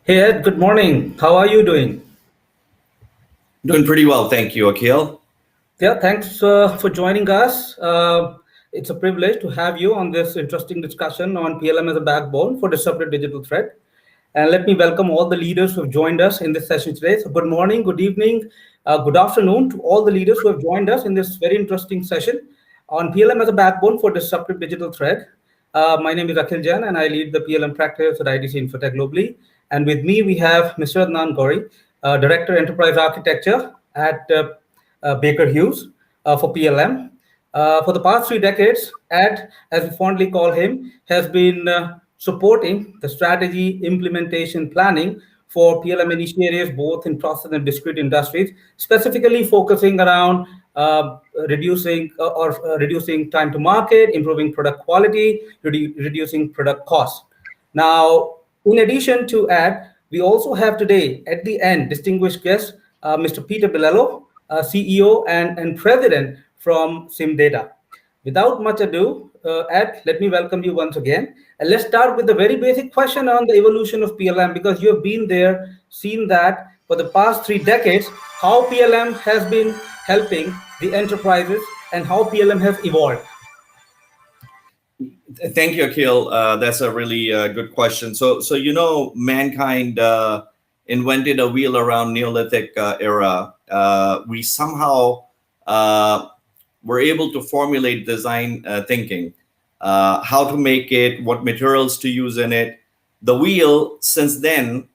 Hey Ed, good morning. How are you doing? Doing pretty well, thank you, Akhil. Yeah, thanks for joining us. It's a privilege to have you on this interesting discussion on PLM as a backbone for disruptive digital thread. And let me welcome all the leaders who have joined us in this session today. So, good morning, good evening, good afternoon to all the leaders who have joined us in this very interesting session on PLM as a backbone for disruptive digital thread. My name is Akhil Jain, and I lead the PLM practice at ITC Infotech globally. And with me, we have Mr. Adnan Ghauri, Director Enterprise Architecture at Baker Hughes for PLM. For the past 3 decades, Ed, as we fondly call him, has been supporting the strategy, implementation, planning for PLM initiatives, both in process and discrete industries, specifically focusing around reducing time to market, improving product quality, reducing product costs. Now, in addition to Ed, we also have today at the end distinguished guest, Mr. Peter Bilello, CEO and President from SimData. Without much ado, Ed, let me welcome you once again. And let's start with the very basic question on the evolution of PLM because you have been there, seen that for the past 3 decades, how PLM has been helping the enterprises and how PLM has evolved. Thank you, Akhil. That's a really good question. Mankind invented a wheel around Neolithic era. We somehow were able to formulate design thinking, how to make it, what materials to use in it. The wheel, since then,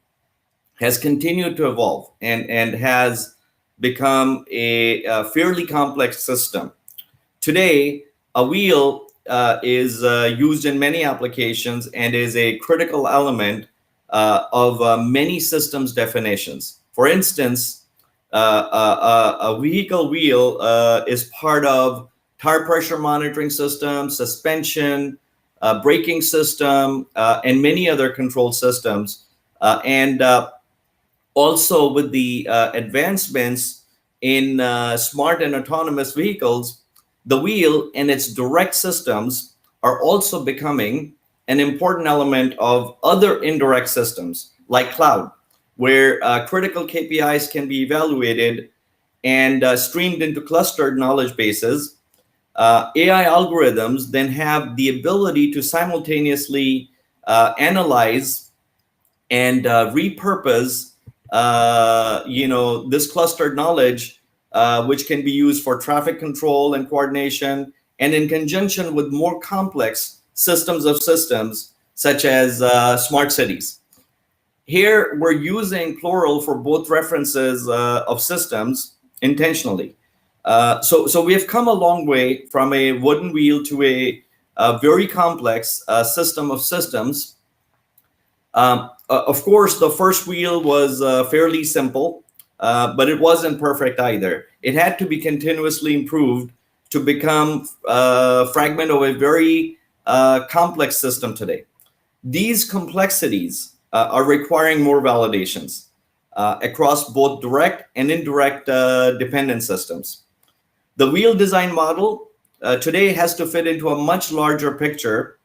has continued to evolve and has become a fairly complex system. Today, a wheel is used in many applications and is a critical element of many systems definitions. For instance, a vehicle wheel is part of tire pressure monitoring system, suspension, braking system, and many other control systems. And Also with the advancements in smart and autonomous vehicles, the wheel and its direct systems are also becoming an important element of other indirect systems like cloud, where critical KPIs can be evaluated and streamed into clustered knowledge bases. AI algorithms then have the ability to simultaneously analyze and repurpose this clustered knowledge, which can be used for traffic control and coordination, and in conjunction with more complex systems of systems, such as smart cities. Here, we're using plural for both references of systems intentionally. So we have come a long way from a wooden wheel to a very complex system of systems. Of course, the first wheel was fairly simple, but it wasn't perfect either. It had to be continuously improved to become a fragment of a very complex system today. These complexities are requiring more validations across both direct and indirect dependent systems. The wheel design model today has to fit into a much larger picture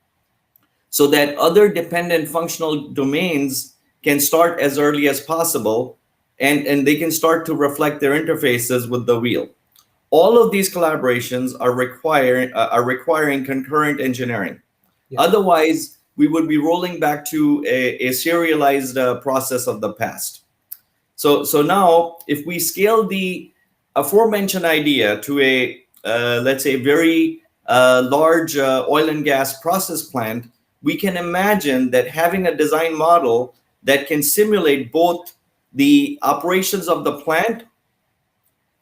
so that other dependent functional domains can start as early as possible and they can start to reflect their interfaces with the wheel. All of these collaborations are requiring concurrent engineering. Yeah. Otherwise, we would be rolling back to a serialized process of the past. So now, if we scale the aforementioned idea to a, let's say, very large oil and gas process plant, we can imagine that having a design model that can simulate both the operations of the plant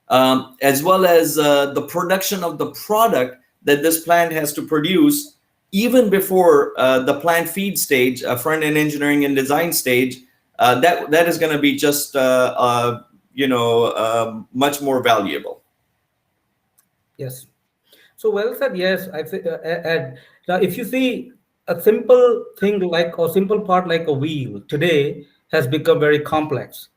as well as the production of the product that this plant has to produce, even before the plant feed stage, front-end engineering and design stage, that is going to be just much more valuable. Yes. So well said. Yes, I think. Ed, now, if you see a simple thing like or simple part like a wheel today has become very complex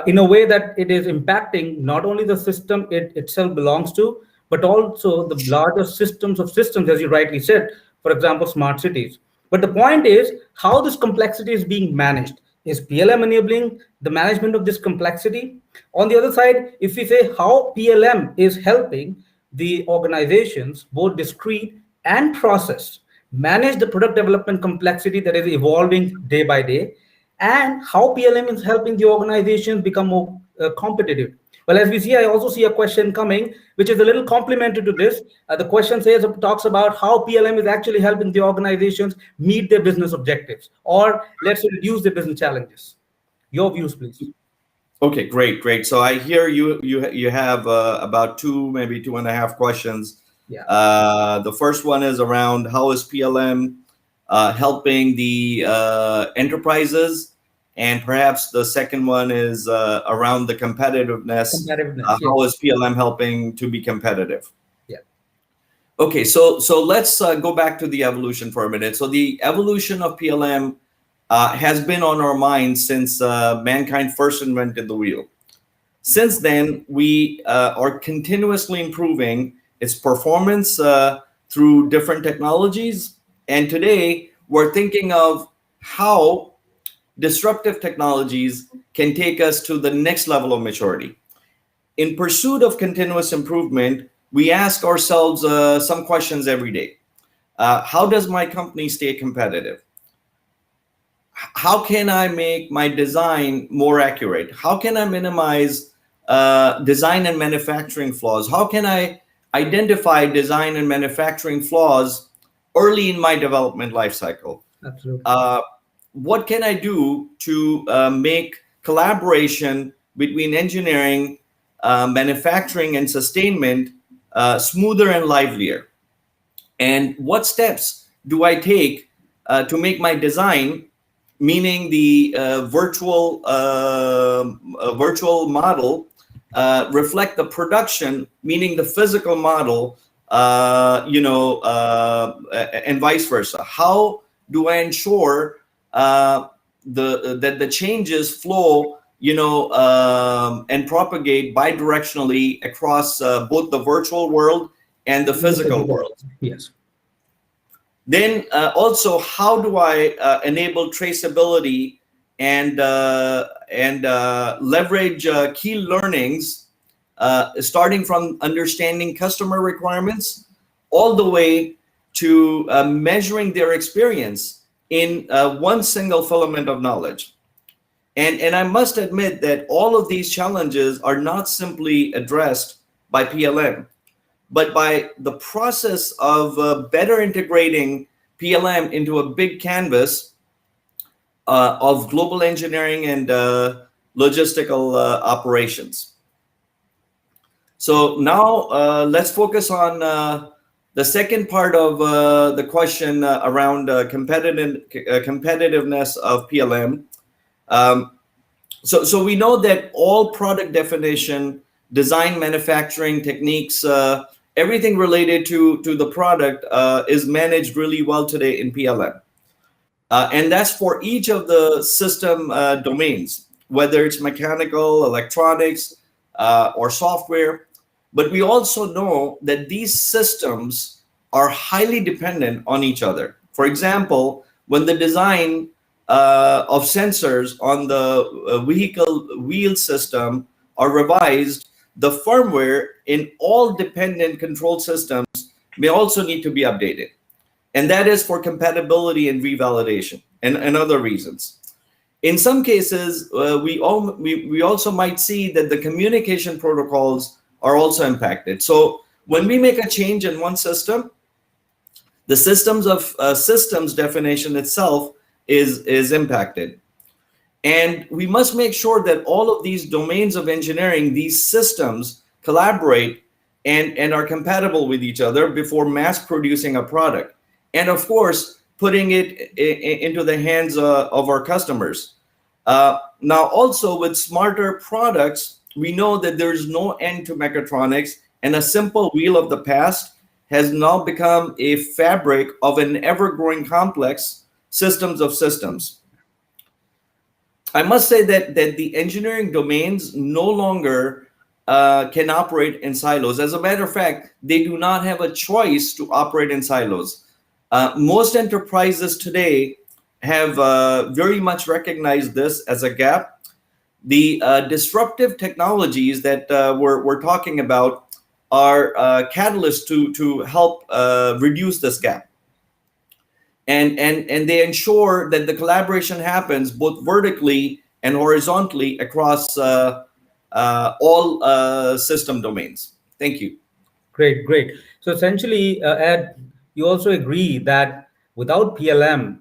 in a way that it is impacting not only the system it itself belongs to, but also the larger systems of systems, as you rightly said, for example, smart cities. But the point is how this complexity is being managed. Is PLM enabling the management of this complexity? On the other side, if we say how PLM is helping the organizations, both discrete and process, manage the product development complexity that is evolving day by day, and how PLM is helping the organizations become more competitive. Well, as we see, I also see a question coming, which is a little complementary to this. The question says, talks about how PLM is actually helping the organizations meet their business objectives, or let's say reduce their business challenges. Your views, please. Okay, great. So I hear you have about two, maybe 2.5 questions. Yeah. The first one is around how is PLM helping the enterprises, and perhaps the second one is around the competitiveness. Competitiveness. How is PLM helping to be competitive? Yeah. Okay, so let's go back to the evolution for a minute. So the evolution of PLM has been on our minds since mankind first invented the wheel. Since then, we are continuously improving its performance through different technologies. And today, we're thinking of how disruptive technologies can take us to the next level of maturity. In pursuit of continuous improvement, we ask ourselves some questions every day. How does my company stay competitive? How can I make my design more accurate? How can I minimize design and manufacturing flaws? How can I identify design and manufacturing flaws early in my development lifecycle? Absolutely. What can I do to make collaboration between engineering, manufacturing, and sustainment smoother and livelier? And what steps do I take to make my design, meaning the virtual model, reflect the production, meaning the physical model, and vice versa? How do I ensure that the changes flow, and propagate bidirectionally across both the virtual world and the physical world? Yes. Then also, how do I enable traceability and leverage key learnings, starting from understanding customer requirements all the way to measuring their experience in one single filament of knowledge? And I must admit that all of these challenges are not simply addressed by PLM, but by the process of better integrating PLM into a big canvas of global engineering and logistical operations. So now let's focus on the second part of the question around competitiveness of PLM. So we know that all product definition, design, manufacturing techniques, everything related to the product is managed really well today in PLM. And that's for each of the system domains, whether it's mechanical, electronics, or software. But we also know that these systems are highly dependent on each other. For example, when the design of sensors on the vehicle wheel system are revised, the firmware in all dependent control systems may also need to be updated. And that is for compatibility and revalidation and other reasons. In some cases, we also might see that the communication protocols are also impacted. So when we make a change in one system, the systems definition itself is impacted. And we must make sure that all of these domains of engineering, these systems, collaborate and are compatible with each other before mass producing a product. And of course, putting it into the hands of our customers. Now, also with smarter products, we know that there's no end to mechatronics, and a simple wheel of the past has now become a fabric of an ever-growing complex systems of systems. I must say that the engineering domains no longer can operate in silos. As a matter of fact, they do not have a choice to operate in silos. Most enterprises today have very much recognized this as a gap. The disruptive technologies that we're talking about are catalysts to help reduce this gap. And they ensure that the collaboration happens both vertically and horizontally across all system domains. Thank you. Great, great. So essentially, Ed, you also agree that without PLM,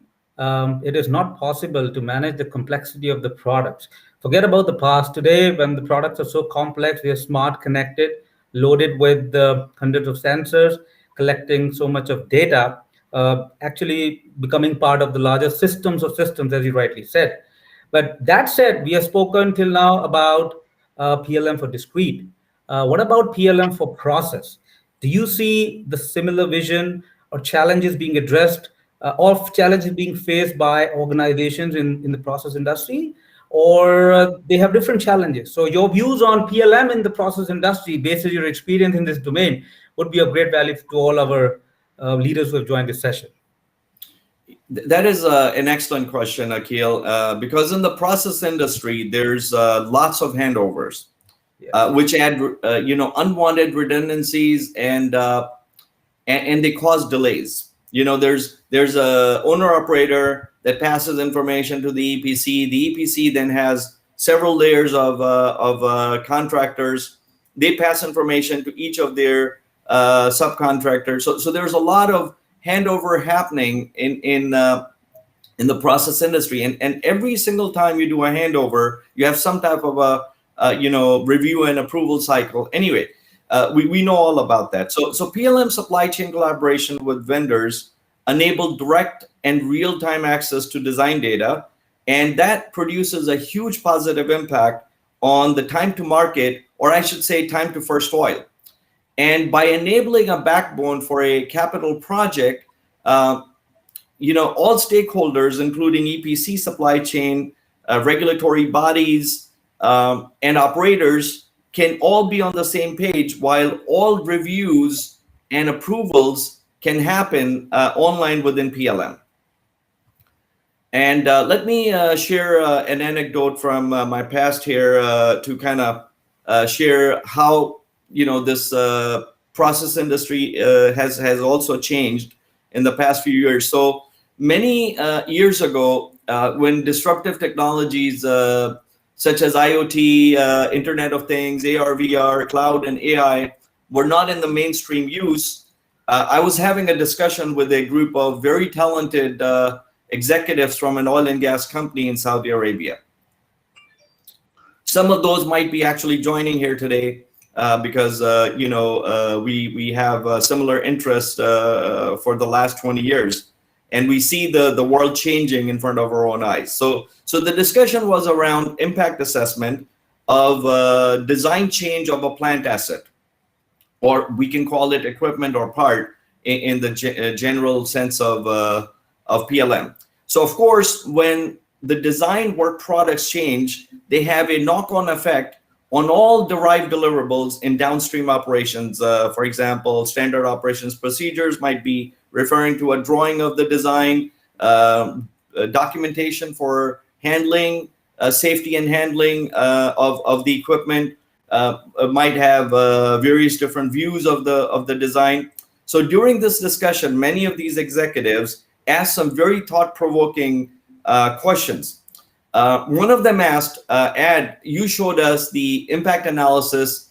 it is not possible to manage the complexity of the products. Forget about the past. Today, when the products are so complex, they are smart, connected, loaded with hundreds of sensors, collecting so much of data, actually becoming part of the larger systems of systems, as you rightly said. But that said, we have spoken till now about PLM for discrete. What about PLM for process? Do you see the similar vision or challenges being addressed, or challenges being faced by organizations in the process industry, or they have different challenges? So your views on PLM in the process industry, based on your experience in this domain, would be of great value to all our leaders who have joined this session. That is an excellent question, Akhil, because in the process industry, there's lots of handovers, Yes. which add unwanted redundancies and they cause delays. There's a owner operator that passes information to the EPC. The EPC then has several layers of contractors. They pass information to each of their subcontractors. So there's a lot of handover happening in the process industry, and every single time you do a handover, you have some type of a review and approval cycle. Anyway, we know all about that. So PLM supply chain collaboration with vendors enable direct and real-time access to design data, and that produces a huge positive impact on the time to market, or I should say time to first oil. And by enabling a backbone for a capital project, all stakeholders, including EPC, supply chain, regulatory bodies, and operators, can all be on the same page, while all reviews and approvals can happen online within PLM. And let me share an anecdote from my past here to kind of share how this process industry has also changed in the past few years. So many years ago, when disruptive technologies such as IoT, Internet of Things, AR, VR, cloud, and AI were not in the mainstream use, I was having a discussion with a group of very talented executives from an oil and gas company in Saudi Arabia. Some of those might be actually joining here today because we have similar interests for the last 20 years, and we see the world changing in front of our own eyes. So the discussion was around impact assessment of design change of a plant asset, or we can call it equipment or part in the general sense of PLM. So of course, when the design work products change, they have a knock-on effect on all derived deliverables in downstream operations. For example, standard operations procedures might be referring to a drawing of the design, documentation for handling, safety and handling of the equipment, might have various different views of the design. So during this discussion, many of these executives asked some very thought-provoking questions. One of them asked, Ad, you showed us the impact analysis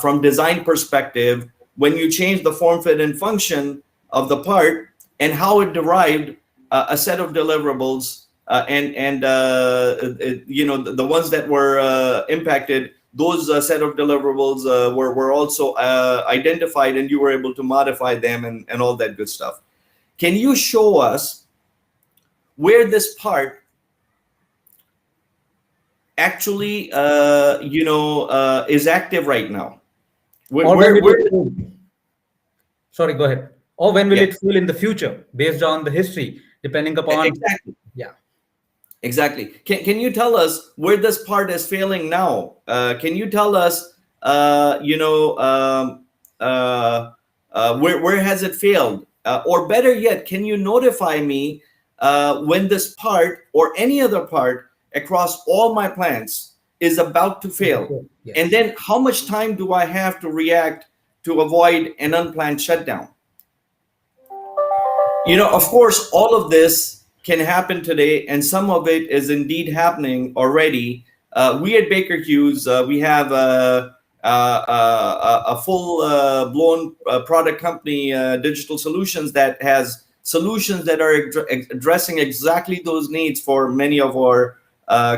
from design perspective when you changed the form, fit, and function of the part and how it derived a set of deliverables and the ones that were impacted, those set of deliverables were also identified, and you were able to modify them and all that good stuff. Can you show us where this part actually is active right now? Sorry, go ahead. Or when will Yeah. it feel in the future, based on the history, depending upon. Exactly. Yeah. Exactly. Can you tell us where this part is failing now? Can you tell us, where has it failed? Or better yet, can you notify me when this part or any other part across all my plants is about to fail? Yes. And then how much time do I have to react to avoid an unplanned shutdown? Of course, all of this can happen today, and some of it is indeed happening already. We at Baker Hughes, we have a full-blown product company, Digital Solutions, that has solutions that are addressing exactly those needs for many of our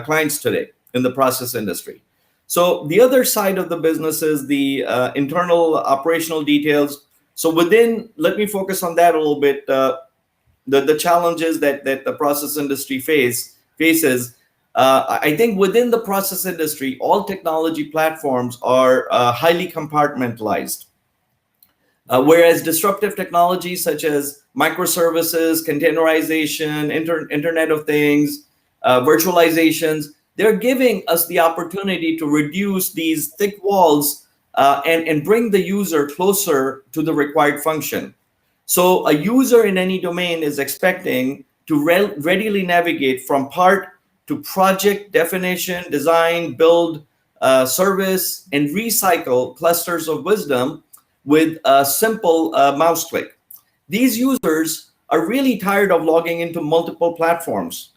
clients today in the process industry. So the other side of the business is the internal operational details. So let me focus on that a little bit. The challenges that the process industry faces. I think within the process industry, all technology platforms are highly compartmentalized. Whereas disruptive technologies such as microservices, containerization, Internet of Things, virtualizations, they're giving us the opportunity to reduce these thick walls and bring the user closer to the required function. So a user in any domain is expecting to readily navigate from part to project definition, design, build, service, and recycle clusters of wisdom with a simple mouse click. These users are really tired of logging into multiple platforms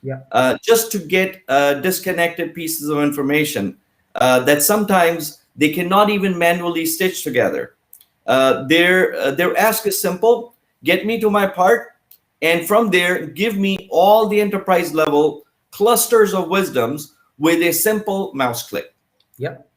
just to get disconnected pieces of information that sometimes they cannot even manually stitch together. Their ask is simple: get me to my part, and from there, give me all the enterprise level clusters of wisdoms with a simple mouse click. Yep.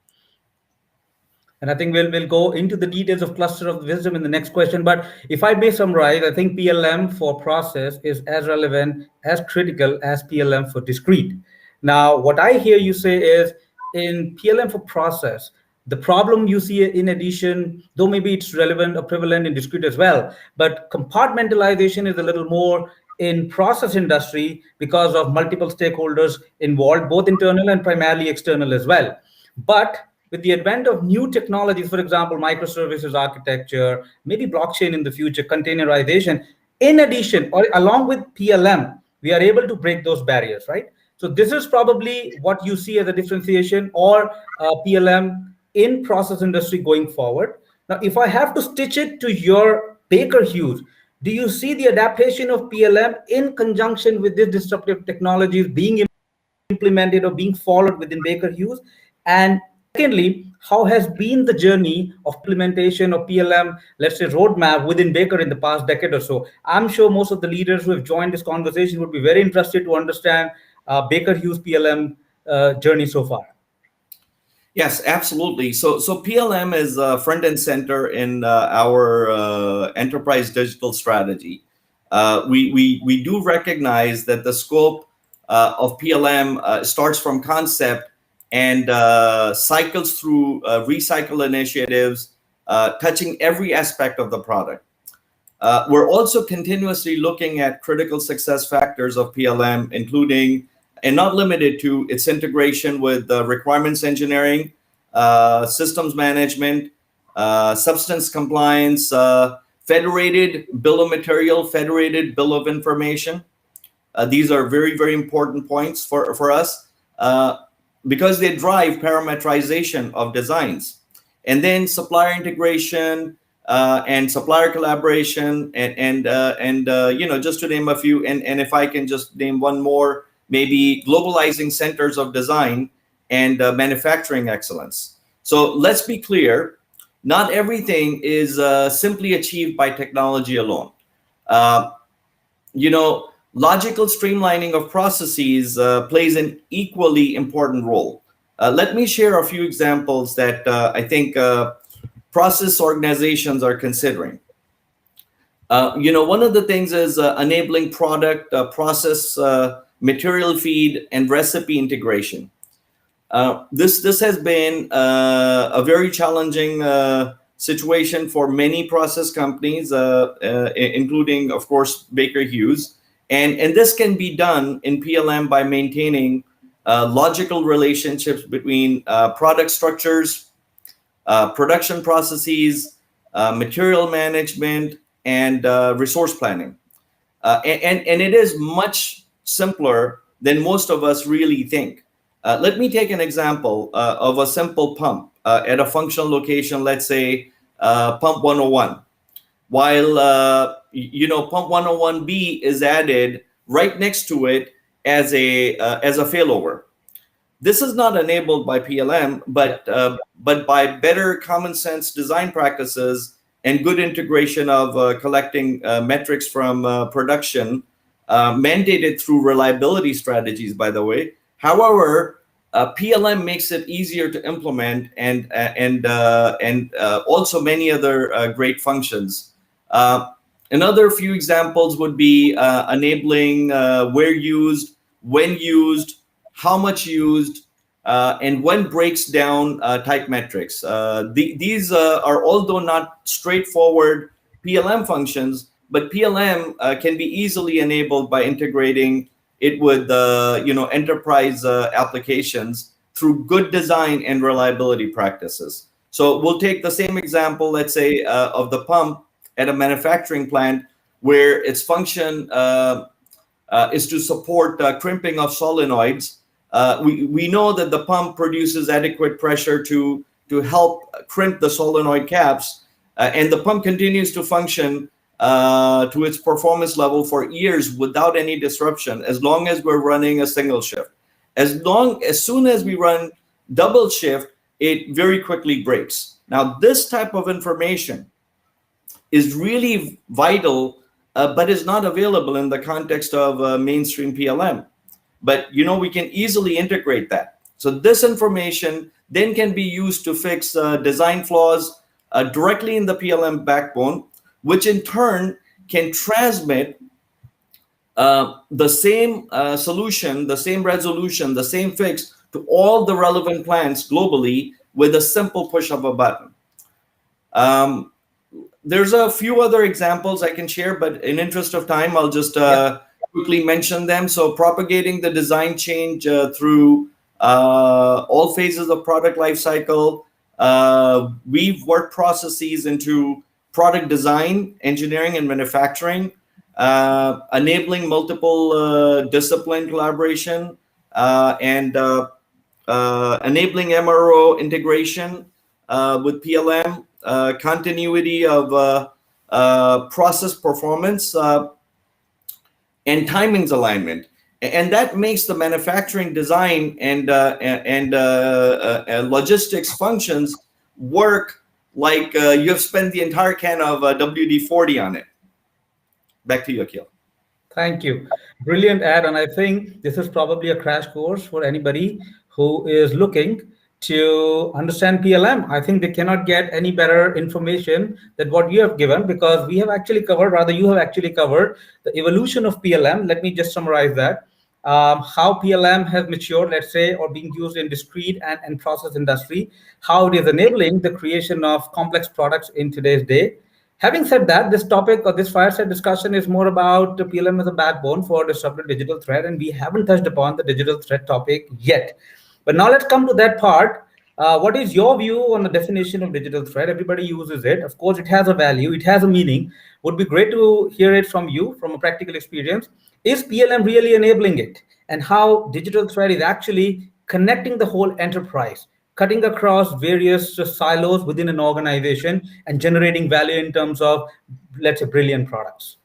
And I think we'll go into the details of cluster of wisdom in the next question. But if I may summarize, I think PLM for process is as relevant, as critical as PLM for discrete. Now, what I hear you say is in PLM for process, the problem you see in addition, though maybe it's relevant or prevalent in discrete as well, but compartmentalization is a little more in process industry because of multiple stakeholders involved, both internal and primarily external as well. But with the advent of new technologies, for example, microservices architecture, maybe blockchain in the future, containerization, in addition or along with PLM, we are able to break those barriers, right? So this is probably what you see as a differentiation or PLM in process industry going forward. Now, if I have to stitch it to your Baker Hughes, do you see the adaptation of PLM in conjunction with these disruptive technologies being implemented or being followed within Baker Hughes? And secondly, how has been the journey of implementation of PLM, let's say roadmap within Baker in the past decade or so? I'm sure most of the leaders who have joined this conversation would be very interested to understand Baker Hughes PLM journey so far. Yes, absolutely. So PLM is front and center in our enterprise digital strategy. We do recognize that the scope of PLM starts from concept and cycles through recycle initiatives, touching every aspect of the product. We're also continuously looking at critical success factors of PLM, including and not limited to its integration with requirements engineering, systems management, substance compliance, federated bill of material, federated bill of information. These are very, very important points for us because they drive parameterization of designs. And then supplier integration and supplier collaboration and just to name a few. And if I can just name one more, maybe globalizing centers of design and manufacturing excellence. So let's be clear, not everything is simply achieved by technology alone. Logical streamlining of processes plays an equally important role. Let me share a few examples that I think process organizations are considering. One of the things is enabling product, process, material feed, and recipe integration. This has been a very challenging situation for many process companies, including, of course, Baker Hughes. And this can be done in PLM by maintaining logical relationships between product structures, production processes, material management, and resource planning. and it is much simpler than most of us really think. Let me take an example of a simple pump at a functional location, let's say pump 101. While pump 101B is added right next to it as a failover. This is not enabled by PLM, but by better common sense design practices and good integration of collecting metrics from production, mandated through reliability strategies, by the way. However, PLM makes it easier to implement and also many other great functions. Another few examples would be enabling where used, when used, how much used, and when breaks down type metrics. These are, although not straightforward PLM functions, but PLM can be easily enabled by integrating it with enterprise applications through good design and reliability practices. So we'll take the same example, let's say, of the pump at a manufacturing plant, where its function is to support crimping of solenoids. We know that the pump produces adequate pressure to help crimp the solenoid caps, and the pump continues to function to its performance level for years without any disruption, as long as we're running a single shift. As soon as we run double shift, it very quickly breaks. Now, this type of information is really vital, but is not available in the context of mainstream PLM. But we can easily integrate that. So this information then can be used to fix design flaws directly in the PLM backbone, which in turn can transmit the same solution, the same resolution, the same fix to all the relevant plants globally with a simple push of a button. There's a few other examples I can share, but in interest of time, I'll just quickly mention them. So propagating the design change through all phases of product lifecycle. We've worked processes into product design, engineering, and manufacturing, enabling multiple discipline collaboration, and enabling MRO integration with PLM, continuity of process performance, and timings alignment. And that makes the manufacturing design and logistics functions work like you have spent the entire can of WD-40 on it. Back to you, Akhil. Thank you. Brilliant ad. And I think this is probably a crash course for anybody who is looking to understand PLM. I think they cannot get any better information than what you have given, because we have actually covered, rather you have actually covered the evolution of PLM. Let me just summarize that. How PLM has matured, let's say, or being used in discrete and process industry, how it is enabling the creation of complex products in today's day. Having said that, this topic or this fireside discussion is more about the PLM as a backbone for disruptive digital thread, and we haven't touched upon the digital thread topic yet. But now let's come to that part. What is your view on the definition of digital thread? Everybody uses it. Of course, it has a value, it has a meaning. Would be great to hear it from you, from a practical experience. Is PLM really enabling it? And how digital thread is actually connecting the whole enterprise, cutting across various silos within an organization and generating value in terms of, let's say, brilliant products?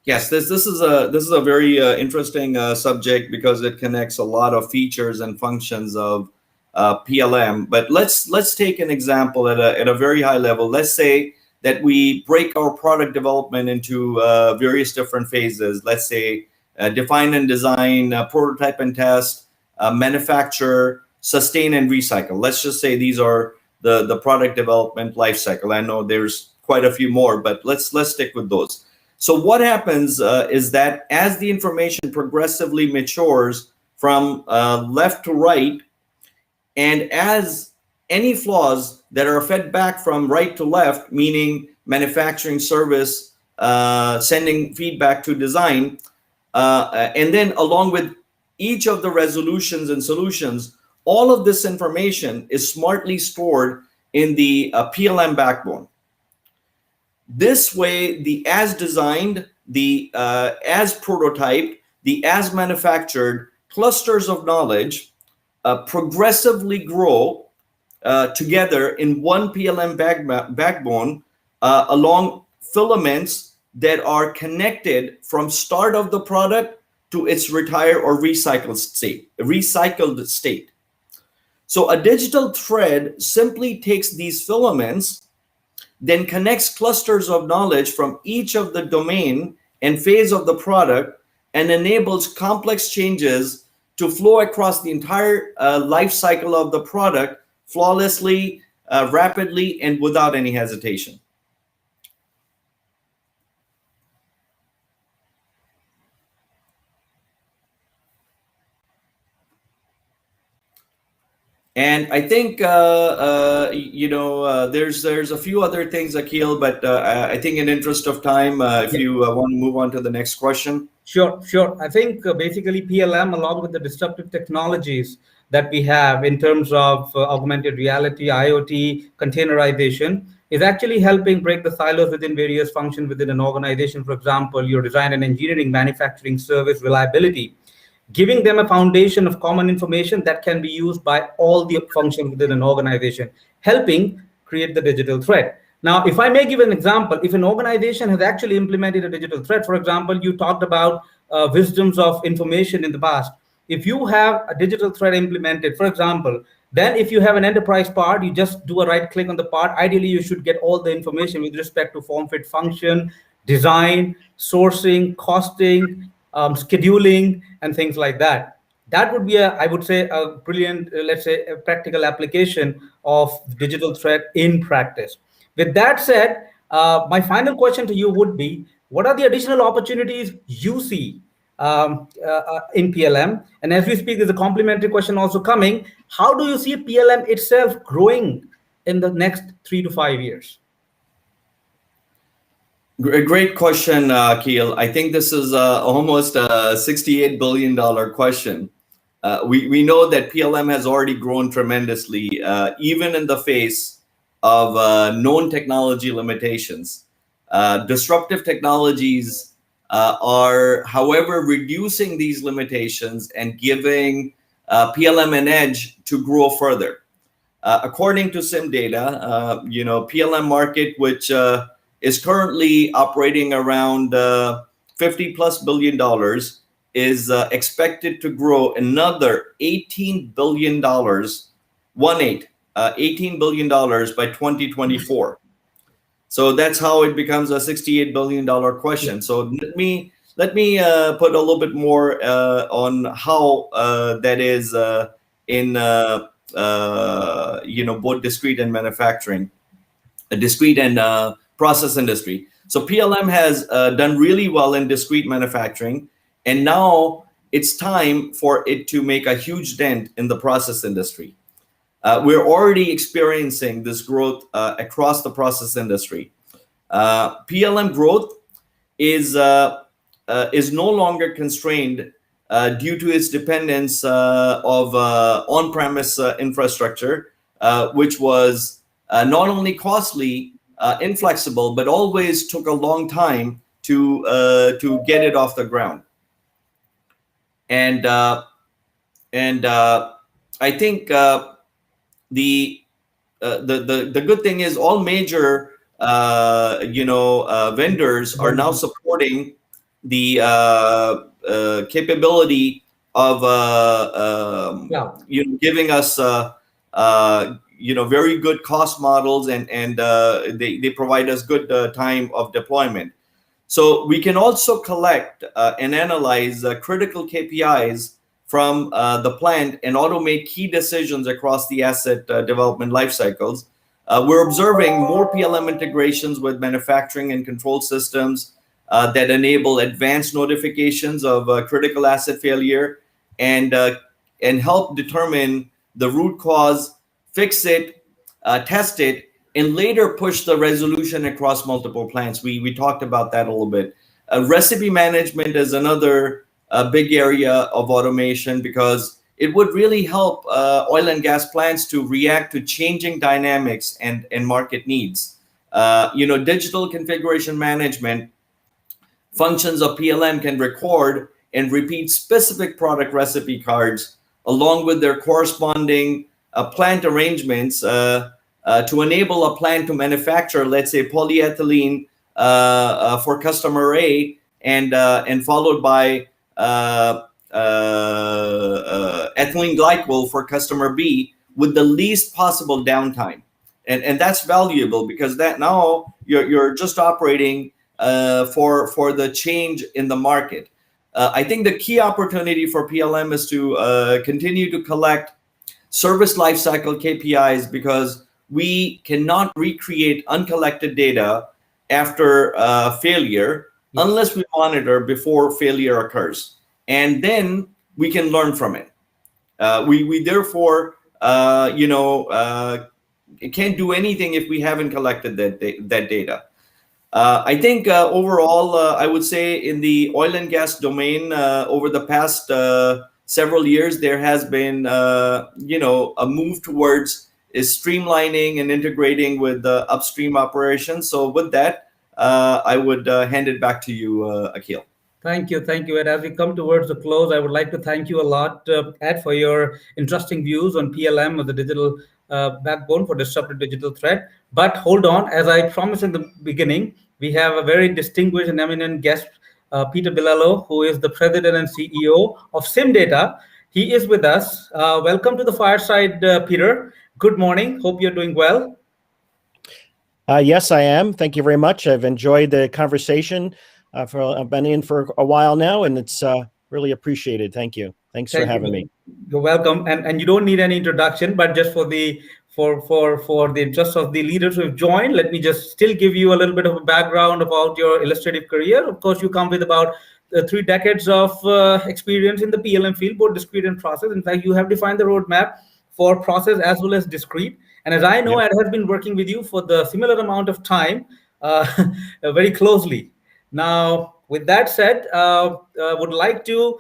Yes, this is a very interesting subject, because it connects a lot of features and functions of PLM. But let's take an example at a very high level. Let's say that we break our product development into various different phases. Let's say define and design, prototype and test, manufacture, sustain and recycle. Let's just say these are the product development lifecycle. I know there's quite a few more, but let's stick with those. So what happens is that as the information progressively matures from left to right, and as any flaws that are fed back from right to left, meaning manufacturing, service, sending feedback to design, and then along with each of the resolutions and solutions, all of this information is smartly stored in the PLM backbone. This way, the as designed, the as prototyped, the as manufactured clusters of knowledge progressively grow together in one PLM backbone along filaments that are connected from start of the product to its retire or recycled state. So a digital thread simply takes these filaments, then connects clusters of knowledge from each of the domain and phase of the product, and enables complex changes to flow across the entire life cycle of the product flawlessly, rapidly, and without any hesitation. And I think there's a few other things, Akhil, but I think in interest of time, if you want to move on to the next question. Sure. I think basically PLM, along with the disruptive technologies that we have in terms of augmented reality, IoT, containerization, is actually helping break the silos within various functions within an organization. For example, your design and engineering, manufacturing, service, reliability, giving them a foundation of common information that can be used by all the functions within an organization, helping create the digital thread. Now, if I may give an example, if an organization has actually implemented a digital thread, for example, you talked about wisdoms of information in the past. If you have a digital thread implemented, for example, then if you have an enterprise part, you just do a right click on the part. Ideally, you should get all the information with respect to form, fit, function, design, sourcing, costing, scheduling, and things like that. That would be I would say, a brilliant, let's say, a practical application of digital thread in practice. With that said, my final question to you would be, what are the additional opportunities you see in PLM? And as we speak, there's a complementary question also coming. How do you see PLM itself growing in the next 3 to 5 years? Great question, Akhil. I think this is almost a $68 billion question. We know that PLM has already grown tremendously, even in the face of known technology limitations. Disruptive technologies are, however, reducing these limitations and giving PLM an edge to grow further. According to SIM data, PLM market, which is currently operating around $50+ billion, is expected to grow another $18 billion, $18 billion by 2024. So that's how it becomes a $68 billion question. So let me put a little bit more on how that is in both discrete and manufacturing, discrete and process industry. So PLM has done really well in discrete manufacturing, and now it's time for it to make a huge dent in the process industry. We're already experiencing this growth across the process industry. PLM growth is no longer constrained due to its dependence of on-premise infrastructure, which was not only costly, inflexible, but always took a long time to get it off the ground. And I think the good thing is all major vendors are now supporting the capability of giving us very good cost models, and they provide us good time of deployment. So we can also collect and analyze critical KPIs from the plant and automate key decisions across the asset development life cycles. We're observing more PLM integrations with manufacturing and control systems that enable advanced notifications of critical asset failure and help determine the root cause, fix it, test it, and later push the resolution across multiple plants. We talked about that a little bit. Recipe management is another big area of automation, because it would really help oil and gas plants to react to changing dynamics and market needs. Digital configuration management functions of PLM can record and repeat specific product recipe cards along with their corresponding plant arrangements to enable a plant to manufacture, let's say, polyethylene for customer A, and followed by ethylene glycol for customer B with the least possible downtime. And that's valuable because that now you're just operating for the change in the market. I think the key opportunity for PLM is to continue to collect service lifecycle KPIs, because we cannot recreate uncollected data after failure unless we monitor before failure occurs, and then we can learn from it. We therefore, can't do anything if we haven't collected that data. I think overall, I would say in the oil and gas domain, over the past several years, there has been, a move towards streamlining and integrating with the upstream operations. So with that, I would hand it back to you, Akhil. Thank you. And as we come towards the close, I would like to thank you a lot, Ed, for your interesting views on PLM as the digital backbone for disruptive digital threat. But hold on, as I promised in the beginning, we have a very distinguished and eminent guest, Peter Bilalo, who is the president and CEO of SimData. He is with us. Welcome to the fireside, Peter. Good morning. Hope you're doing well. Yes, I am. Thank you very much. I've enjoyed the conversation. I've been in for a while now, and it's really appreciated. Thank you. Thanks for having me. You're welcome. And you don't need any introduction, but just for the interest of the leaders who have joined, let me just still give you a little bit of a background about your illustrative career. Of course, you come with about 3 decades of experience in the PLM field, both discrete and process. In fact, you have defined the roadmap for process as well as discrete. And as I know, Ed has been working with you for the similar amount of time, very closely. Now, with that said, would like to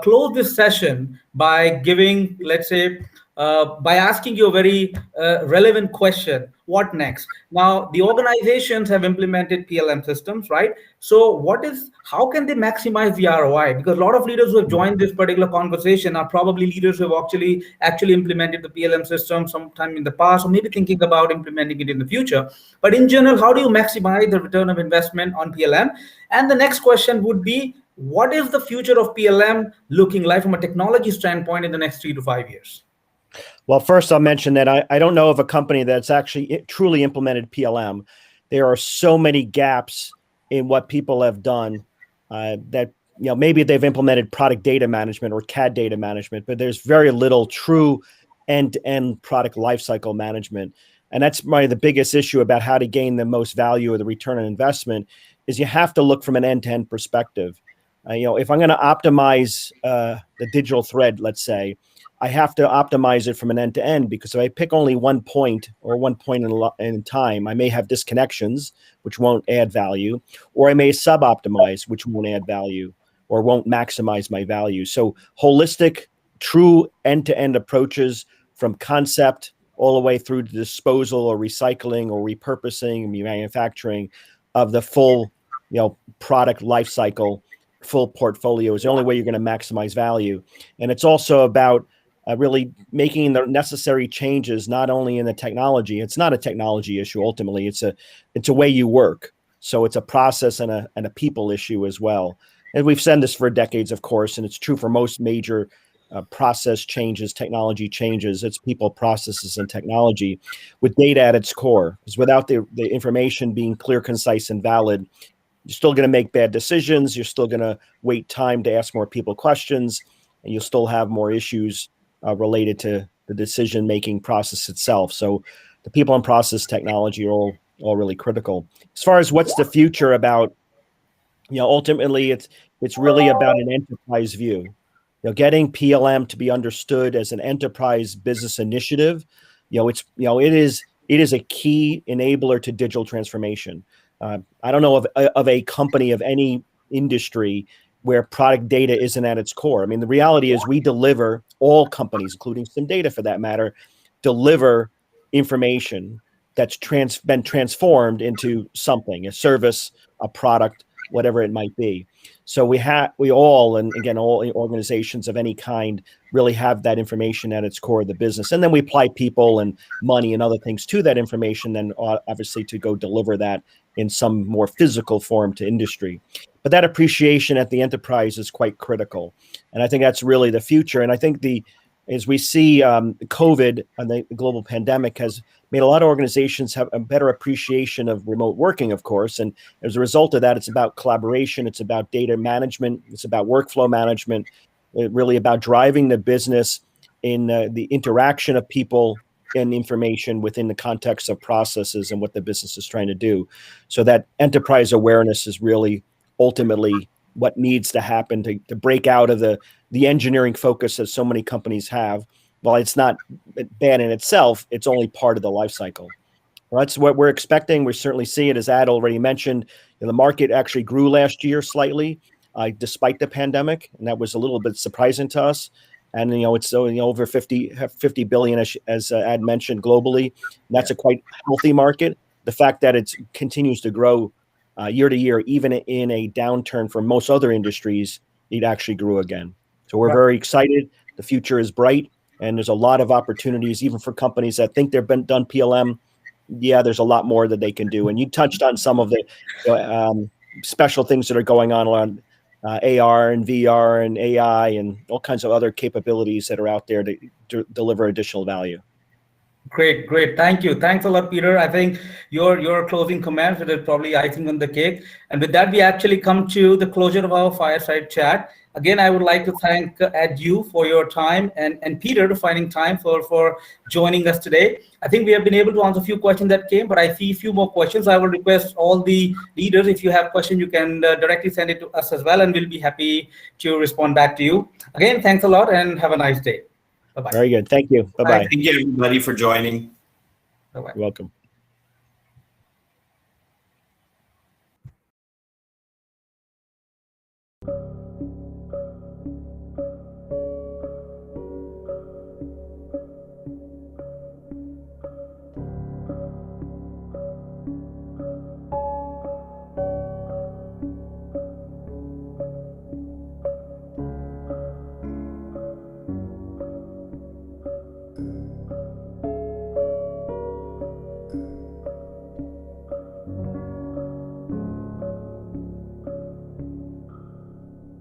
close this session by giving, let's say, by asking you a very relevant question: what next? Now, the organizations have implemented PLM systems, right? So, how can they maximize the ROI? Because a lot of leaders who have joined this particular conversation are probably leaders who have actually implemented the PLM system sometime in the past, or maybe thinking about implementing it in the future. But in general, how do you maximize the return of investment on PLM? And the next question would be, what is the future of PLM looking like from a technology standpoint in the next 3 to 5 years? Well, first I'll mention that I don't know of a company that's actually truly implemented PLM. There are so many gaps in what people have done that, maybe they've implemented product data management or CAD data management, but there's very little true end-to-end product lifecycle management. And that's probably the biggest issue about how to gain the most value of the return on investment, is you have to look from an end-to-end perspective. If I'm going to optimize the digital thread, let's say, I have to optimize it from an end-to-end, because if I pick only one point in time, I may have disconnections, which won't add value, or I may sub-optimize, which won't add value or won't maximize my value. So holistic, true end-to-end approaches from concept all the way through to disposal or recycling or repurposing and manufacturing of the full, product life cycle, full portfolio is the only way you're going to maximize value. And it's also about really making the necessary changes, not only in the technology. It's not a technology issue. Ultimately, it's a way you work. So it's a process and a people issue as well. And we've said this for decades, of course, and it's true for most major process changes, technology changes. It's people, processes, and technology with data at its core. Because without the information being clear, concise, and valid, you're still going to make bad decisions. You're still going to wait time to ask more people questions, and you'll still have more issues related to the decision-making process itself. So the people and process technology are all really critical. As far as what's the future about, ultimately it's really about an enterprise view. Getting PLM to be understood as an enterprise business initiative, it is a key enabler to digital transformation. I don't know of a company of any industry where product data isn't at its core. I mean, the reality is all companies, including SimData for that matter, deliver information that's been transformed into something, a service, a product, whatever it might be. So we all, and again, all organizations of any kind really have that information at its core of the business. And then we apply people and money and other things to that information, then obviously to go deliver that in some more physical form to industry. But that appreciation at the enterprise is quite critical. And I think that's really the future. And I think as we see COVID and the global pandemic has made a lot of organizations have a better appreciation of remote working, of course. And as a result of that, it's about collaboration. It's about data management. It's about workflow management. Really about driving the business in the interaction of people and information within the context of processes and what the business is trying to do. So that enterprise awareness is really ultimately what needs to happen to break out of the engineering focus that so many companies have. While it's not bad in itself, it's only part of the life cycle. Well, that's what we're expecting. We certainly see it, as Ad already mentioned. The market actually grew last year slightly, despite the pandemic, and that was a little bit surprising to us. And it's over 50 billion, as Ad mentioned, globally. And that's a quite healthy market. The fact that it continues to grow year to year, even in a downturn for most other industries, it actually grew again. So we're very excited. The future is bright, and there's a lot of opportunities, even for companies that think they've done PLM. Yeah, there's a lot more that they can do. And you touched on some of the special things that are going on around AR and VR and AI and all kinds of other capabilities that are out there to deliver additional value. Great. Thank you. Thanks a lot, Peter. I think your closing comments are probably icing on the cake. And with that, we actually come to the closure of our fireside chat. Again, I would like to thank you for your time and Peter for finding time for joining us today. I think we have been able to answer a few questions that came, but I see a few more questions. I will request all the leaders, if you have questions, you can directly send it to us as well, and we'll be happy to respond back to you. Again, thanks a lot and have a nice day. Bye-bye. Very good. Thank you. Bye-bye. Thank you, everybody, for joining. Bye-bye. You're welcome.